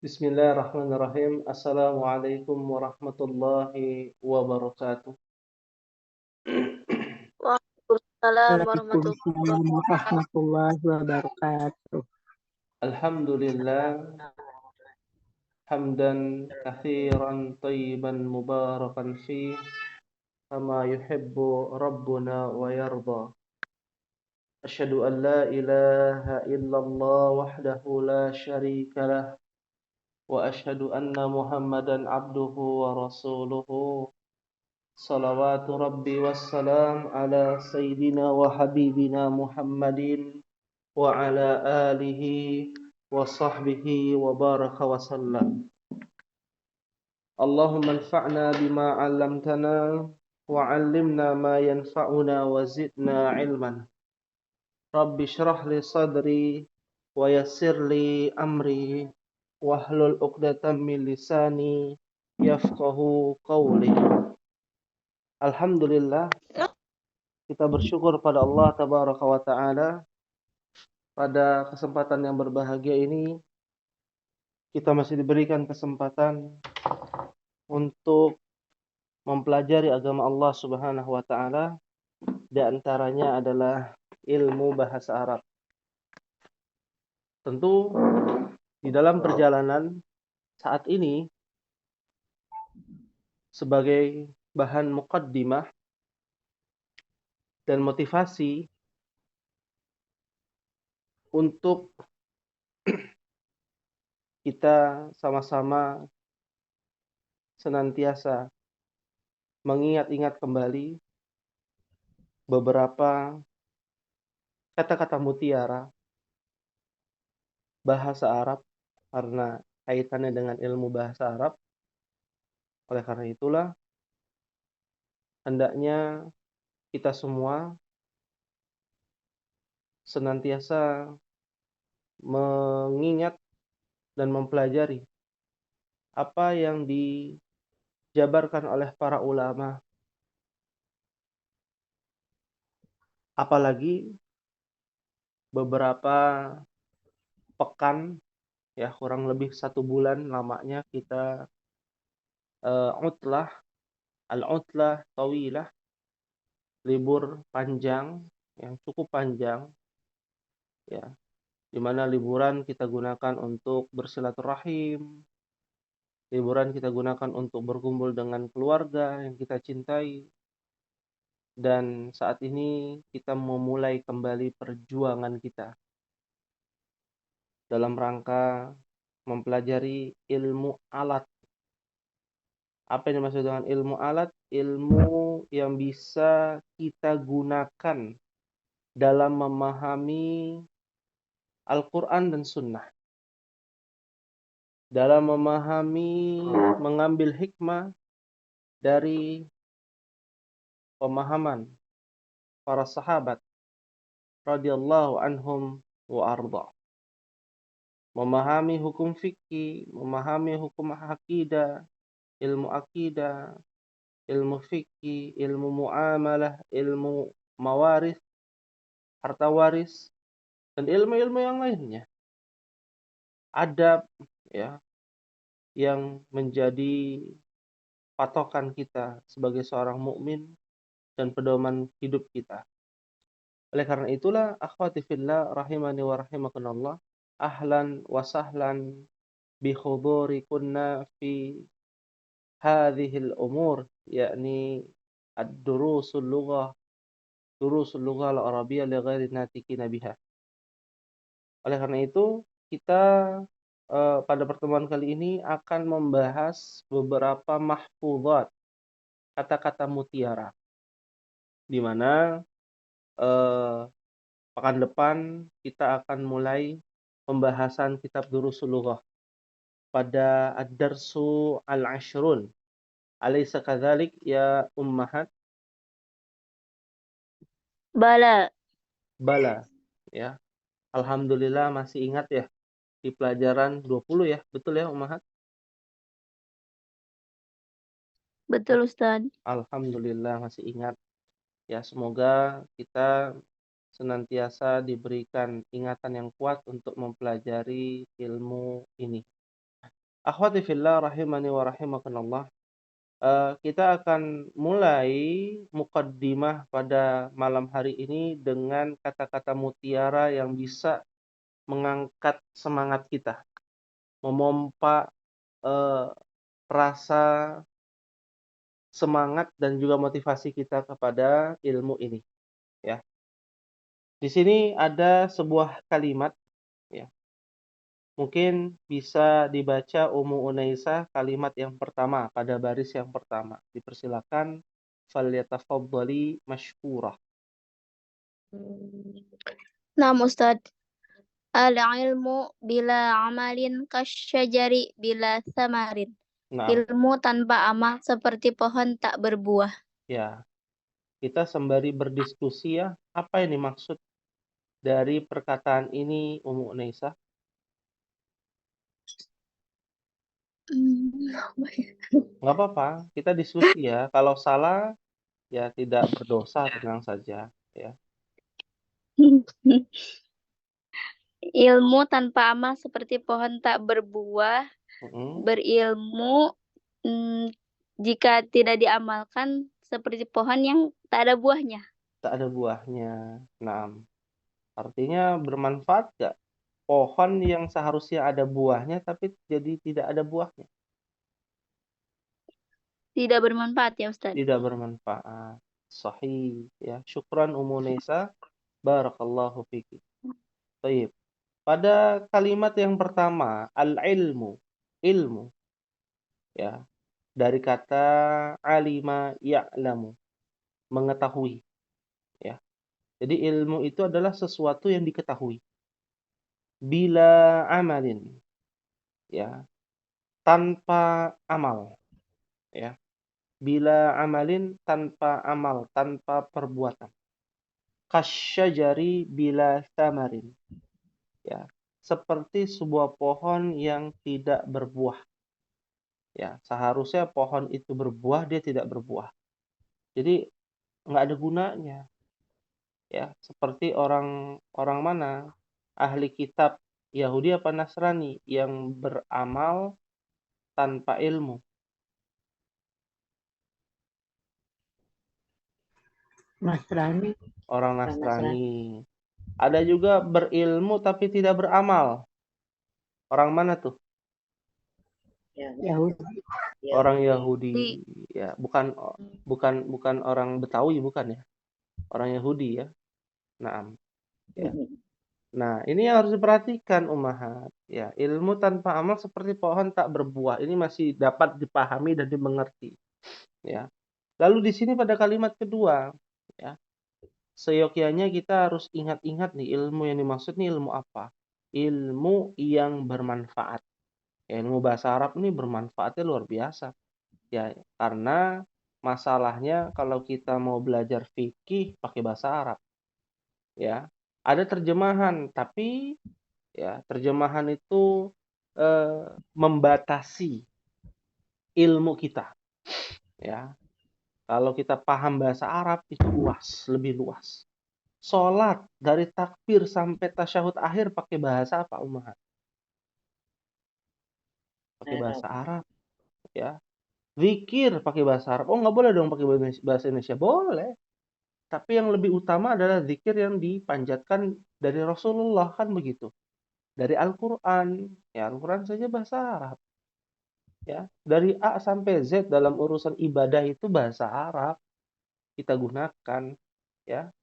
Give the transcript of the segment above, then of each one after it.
Bismillahirrahmanirrahim. Assalamualaikum warahmatullahi wabarakatuh. Waalaikumsalam warahmatullahi Waalaikumsalam warahmatullahi wabarakatuh. Alhamdulillah, hamdan kathiran tayyiban mubarakan fih, kama yuhibbu rabbuna wa yarda. Asyhadu an la ilaha illallah wahdahu la syarika lah, wa asyhadu anna Muhammadan abduhu wa rasuluhu. Salawatu Rabbi wassalam ala Sayyidina wa Habibina Muhammadin wa ala alihi wa sahbihi wa baraka wa sallam. Allahumma anfa'na bima 'allamtana wa 'allimna ma yanfa'una wa zidna 'ilman. Rabbi shrah li sadri wa yassir li amri wahlul 'uqdatam min lisani yafqahu qawli. Alhamdulillah, kita bersyukur pada Allah Tabaraka wa Ta'ala. Pada kesempatan yang berbahagia ini, kita masih diberikan kesempatan untuk mempelajari agama Allah Subhanahu wa Ta'ala. Di antaranya adalah ilmu bahasa Arab. Tentu di dalam perjalanan saat ini, sebagai bahan muqaddimah dan motivasi untuk kita sama-sama senantiasa mengingat-ingat kembali beberapa kata-kata mutiara bahasa Arab karena kaitannya dengan ilmu bahasa Arab. Oleh karena itulah, hendaknya kita semua senantiasa mengingat dan mempelajari apa yang dijabarkan oleh para ulama. Apalagi beberapa pekan, ya kurang lebih 1 bulan lamanya kita al-utlah tawilah, libur panjang yang cukup panjang, ya, di mana liburan kita gunakan untuk bersilaturahim, liburan kita gunakan untuk berkumpul dengan keluarga yang kita cintai, dan saat ini kita memulai kembali perjuangan kita dalam rangka mempelajari ilmu alat. Apa yang dimaksud dengan ilmu alat? Ilmu yang bisa kita gunakan dalam memahami Al-Quran dan Sunnah, dalam memahami, mengambil hikmah dari pemahaman para sahabat radhiyallahu anhum wa arda. Memahami hukum fikih, memahami hukum akidah, ilmu akidah, ilmu fikih, ilmu muamalah, ilmu mawaris, harta waris, dan ilmu-ilmu yang lainnya. Adab, ya, yang menjadi patokan kita sebagai seorang mukmin dan pedoman hidup kita. Oleh karena itulah, akhwati fillah rahimani wa rahimakumullah, ahlan wa sahlan bi hudurikunna fi hadhil umur, yakni ad-durusul lughah al-arabiyyah li ghairi natikina biha. Oleh karena itu, kita pada pertemuan kali ini akan membahas beberapa mahfuzat, kata-kata mutiara, di mana pekan depan kita akan mulai pembahasan kitab Durusul Lughah pada ad-darsu al-ashrun. Alaysa kadzalik ya ummahat? Bala. Bala, ya. Alhamdulillah masih ingat ya di pelajaran 20 ya, betul ya ummahat? Betul Ustaz. Alhamdulillah masih ingat. Ya, semoga kita senantiasa diberikan ingatan yang kuat untuk mempelajari ilmu ini. Akhwati fillah rahimani wa rahimakumullah. Kita akan mulai muqaddimah pada malam hari ini dengan kata-kata mutiara yang bisa mengangkat semangat kita, memompa rasa semangat dan juga motivasi kita kepada ilmu ini, ya. Di sini ada sebuah kalimat, ya. Mungkin bisa dibaca Ummu Unaisah kalimat yang pertama pada baris yang pertama. Dipersilakan, falyatafaddali mashkurah. Nah, Ustaz. Al-ilmu bila amalin kasyajari bila samarin. Nah, Ilmu tanpa amal seperti pohon tak berbuah. ya, kita sembari berdiskusi ya, apa ini maksud dari perkataan ini Ummu Unaisah? Nggak apa-apa, kita diskusi ya. Kalau salah, ya tidak berdosa, tenang saja. Ya. Ilmu tanpa amal seperti pohon tak berbuah. Mm-mm. Berilmu jika tidak diamalkan seperti pohon yang tak ada buahnya. Tak ada buahnya. Nah, artinya bermanfaat nggak? Pohon yang seharusnya ada buahnya, tapi jadi tidak ada buahnya. Tidak bermanfaat ya Ustaz. Tidak bermanfaat. Sahih. Ya. Syukran Ummu Nisa. Barakallahu fiki. Baik. Pada kalimat yang pertama, al-ilmu. Ilmu. Ya. Dari kata alima ya'lamu. Mengetahui. Ya. Jadi ilmu itu adalah sesuatu yang diketahui. Bila amalin. Ya. Tanpa amal. Ya. Bila amalin tanpa amal, tanpa perbuatan. Kasyajari bila samarin. Ya, seperti sebuah pohon yang tidak berbuah. Ya, seharusnya pohon itu berbuah, dia tidak berbuah. Jadi nggak ada gunanya. Ya, seperti orang mana? Ahli kitab Yahudi apa Nasrani yang beramal tanpa ilmu. Nasrani. Orang Nasrani. Ada juga berilmu tapi tidak beramal. Orang mana tuh? Yahudi. Orang Yahudi. Ya, bukan orang Betawi, bukan ya. Orang Yahudi ya. Nah, ya. Nah, ini yang harus diperhatikan ummahat. Ya, ilmu tanpa amal seperti pohon tak berbuah. Ini masih dapat dipahami dan dimengerti. Ya. Lalu di sini pada kalimat kedua, ya. Seyogyanya kita harus ingat-ingat nih ilmu yang dimaksud nih ilmu apa? Ilmu yang bermanfaat. Ya, ilmu bahasa Arab ini bermanfaatnya luar biasa. Ya, karena masalahnya kalau kita mau belajar fikih pakai bahasa Arab. Ya, ada terjemahan, tapi ya terjemahan itu membatasi ilmu kita. Ya, kalau kita paham bahasa Arab itu luas, lebih luas. Sholat dari takbir sampai tasyahud akhir pakai bahasa apa ummahat? Pakai bahasa Arab, ya. Zikir pakai bahasa Arab. Oh, nggak boleh dong pakai bahasa Indonesia. Boleh. Tapi yang lebih utama adalah zikir yang dipanjatkan dari Rasulullah, kan begitu. Dari Al-Quran. Ya, Al-Quran saja bahasa Arab. Ya, dari A sampai Z dalam urusan ibadah itu bahasa Arab kita gunakan. Ya,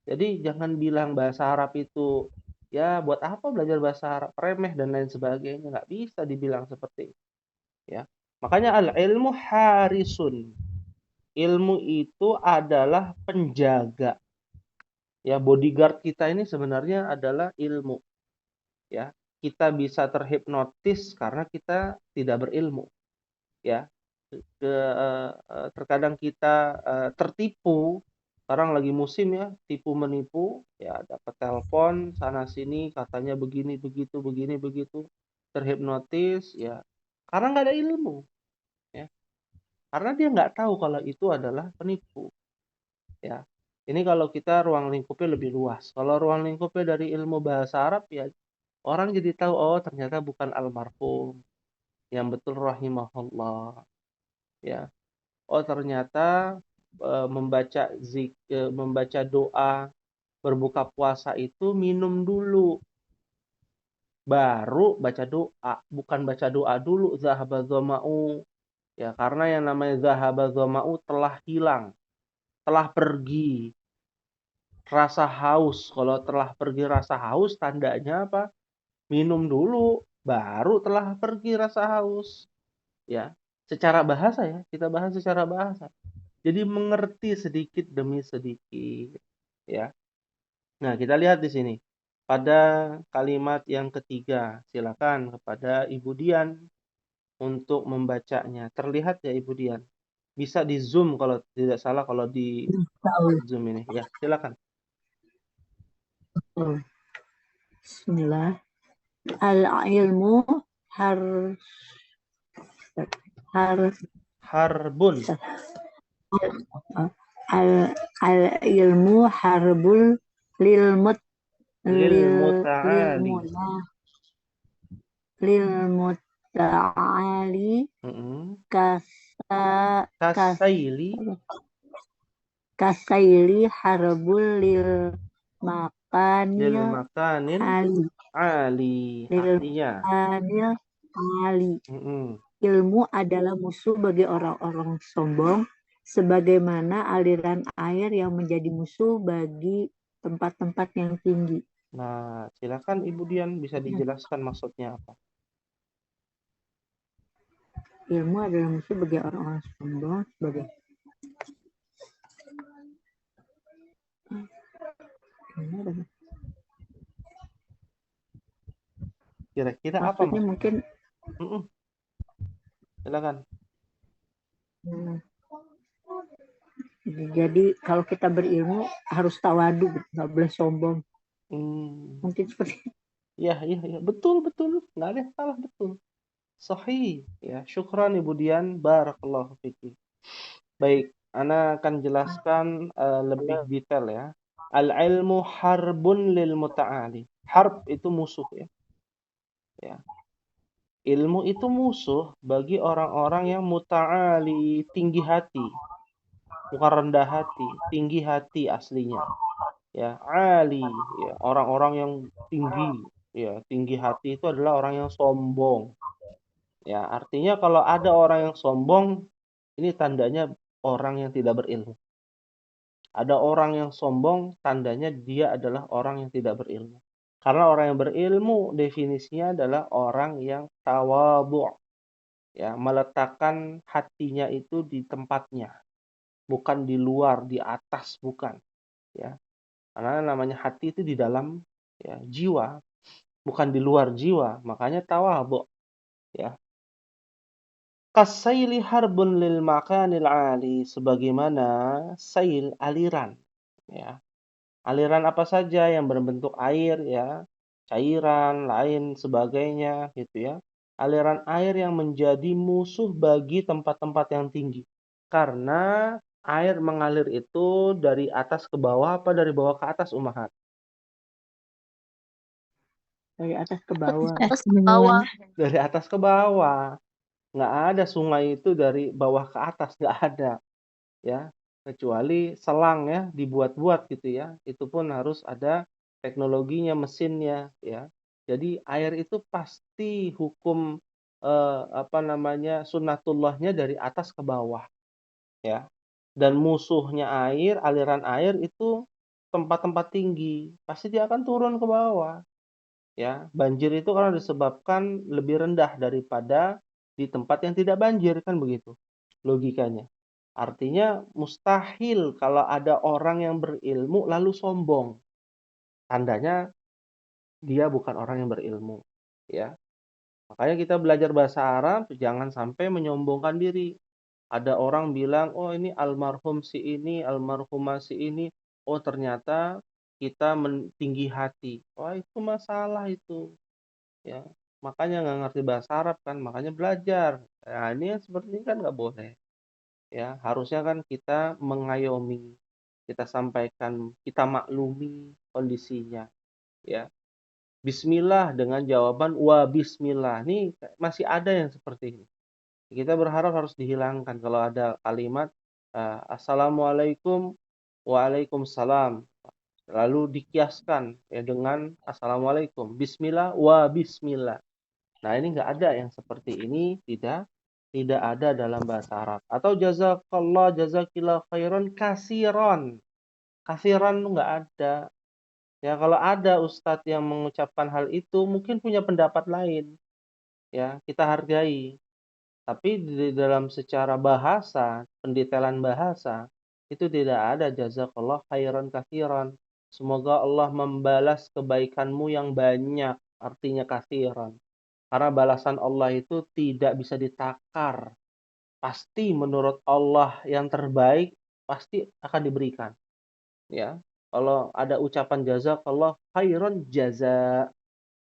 jadi jangan bilang bahasa Arab itu ya buat apa belajar bahasa Arab, remeh dan lain sebagainya. Nggak bisa dibilang seperti itu. Ya, makanya al-ilmu harisun. Ilmu itu adalah penjaga. Ya, bodyguard kita ini sebenarnya adalah ilmu. Ya, kita bisa terhipnotis karena kita tidak berilmu. Ya, terkadang kita tertipu. Sekarang lagi musim ya, tipu menipu. Ya, dapat telepon sana sini katanya begini begitu, begini begitu. Terhipnotis ya, karena nggak ada ilmu. Ya, karena dia nggak tahu kalau itu adalah penipu. Ya, ini kalau kita ruang lingkupnya lebih luas. Kalau ruang lingkupnya dari ilmu bahasa Arab ya orang jadi tahu oh ternyata bukan almarhum. yang betul rahimahullah. Ya. Oh, ternyata membaca doa berbuka puasa itu minum dulu, baru baca doa, bukan baca doa dulu zahaba dzama'u. Ya, karena yang namanya zahaba dzama'u telah hilang, telah pergi rasa haus. Kalau telah pergi rasa haus tandanya apa? Minum dulu, baru telah pergi rasa haus. Ya, secara bahasa ya, kita bahas secara bahasa. Jadi mengerti sedikit demi sedikit, ya. Nah, kita lihat di sini. Pada kalimat yang ketiga, silakan kepada Ibu Dian untuk membacanya. Terlihat ya Ibu Dian? Bisa di zoom kalau tidak salah, kalau di Tahu. zoom ini. Ya, silakan. Bismillah. Al-ilmu har Harbun. al-ilmu harbul lil Lil muta'ali kasaili harbul lil makanil ali. Artinya ali. Ilmu adalah musuh bagi orang-orang sombong, sebagaimana aliran air yang menjadi musuh bagi tempat-tempat yang tinggi. Nah, silakan Ibu Dian, bisa dijelaskan maksudnya apa? Ilmu adalah musuh bagi orang-orang sombong sebagai Kira-kira apa maksudnya mungkin silakan. Jadi kalau kita berilmu harus tawadu, nggak boleh sombong. Mungkin seperti itu. Ya, betul, nggak ada yang salah, betul. Sahih, ya. Syukran Ibu Dian, barakallahu fiki. Baik, Ana akan jelaskan lebih detail ya. Al-ilmu harbun lil muta'ali. Harb itu musuh ya. Ya. Ilmu itu musuh bagi orang-orang yang muta'ali, tinggi hati. Bukan rendah hati, tinggi hati aslinya. Ya, ali, ya, orang-orang yang tinggi. Ya, tinggi hati itu adalah orang yang sombong. Ya, artinya kalau ada orang yang sombong, ini tandanya orang yang tidak berilmu. Ada orang yang sombong, tandanya dia adalah orang yang tidak berilmu. Karena orang yang berilmu definisinya adalah orang yang tawadhu'. Ya, meletakkan hatinya itu di tempatnya, bukan di luar, di atas, bukan. Ya, karena namanya hati itu di dalam ya, jiwa, bukan di luar jiwa. Makanya tawadhu'. Ya. Kasaili harbun lil makanil ali, sebagaimana sail, aliran. Ya. Aliran apa saja yang berbentuk air ya, cairan, lain sebagainya gitu ya. Aliran air yang menjadi musuh bagi tempat-tempat yang tinggi. Karena air mengalir itu dari atas ke bawah apa dari bawah ke atas, Ummahat? Dari atas ke bawah. Dari atas ke bawah. Nggak ada sungai itu dari bawah ke atas, nggak ada. Ya, kecuali selang ya, dibuat-buat gitu ya. Itu pun harus ada teknologinya, mesinnya ya. Jadi air itu pasti hukum sunnatullahnya dari atas ke bawah ya. Dan musuhnya air, aliran air itu tempat-tempat tinggi, pasti dia akan turun ke bawah. Ya, banjir itu karena disebabkan lebih rendah daripada di tempat yang tidak banjir, kan begitu logikanya. Artinya mustahil kalau ada orang yang berilmu lalu sombong. Tandanya dia bukan orang yang berilmu, ya. Makanya kita belajar bahasa Arab jangan sampai menyombongkan diri. Ada orang bilang, "Oh, ini almarhum si ini, almarhumah si ini." Oh, ternyata kita tinggi hati. Wah, itu masalah itu. Ya, makanya nggak ngerti bahasa Arab kan, makanya belajar. Nah, ini yang seperti ini kan nggak boleh. Ya, harusnya kan kita mengayomi, kita sampaikan, kita maklumi kondisinya. Ya, bismillah dengan jawaban wa bismillah. Nih masih ada yang seperti ini. Kita berharap harus dihilangkan kalau ada kalimat assalamualaikum, waalaikumsalam. Lalu dikiaskan ya dengan assalamualaikum, bismillah wa bismillah. Nah, ini nggak ada yang seperti ini, tidak ada dalam bahasa Arab. Atau jazakallah, jazakillah khairan kasiron. Kasiran nggak ada. Ya, kalau ada ustadz yang mengucapkan hal itu, mungkin punya pendapat lain. Ya, kita hargai. Tapi di dalam secara bahasa, pendetailan bahasa, itu tidak ada jazakallah khairan kasiran. Semoga Allah membalas kebaikanmu yang banyak, artinya kasiran. Karena balasan Allah itu tidak bisa ditakar. Pasti menurut Allah yang terbaik pasti akan diberikan. Ya. Kalau ada ucapan jazakallah khairan jaza,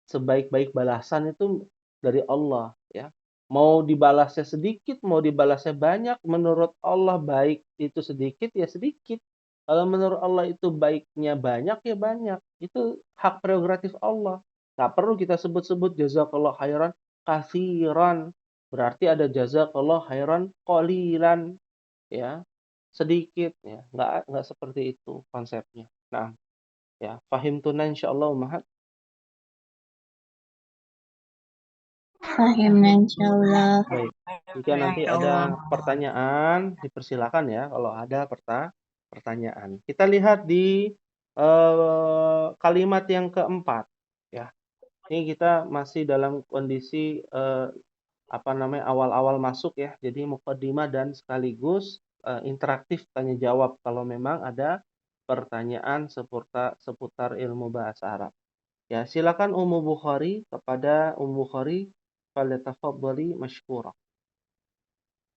sebaik-baik balasan itu dari Allah, ya. Mau dibalasnya sedikit, mau dibalasnya banyak, menurut Allah baik itu sedikit ya sedikit. Kalau menurut Allah itu baiknya banyak ya banyak. Itu hak prerogatif Allah. Nggak perlu kita sebut-sebut jazakallah khairan katsiran. Berarti ada jazakallah khairan qalilan, ya. Sedikit ya. Nggak seperti itu konsepnya. Nah, ya, fahimtuna insyaallah ummahat. Fahimna insyaallah. Baik. Jika nanti ada pertanyaan, dipersilakan ya kalau ada pertanyaan. Kita lihat di kalimat yang keempat ya. Ini kita masih dalam kondisi awal-awal masuk ya. Jadi muqaddimah dan sekaligus interaktif tanya jawab kalau memang ada pertanyaan seputar ilmu bahasa Arab. Ya, silakan Ummu Bukhari, kepada Ummu Bukhari falyatafaddali masykurah.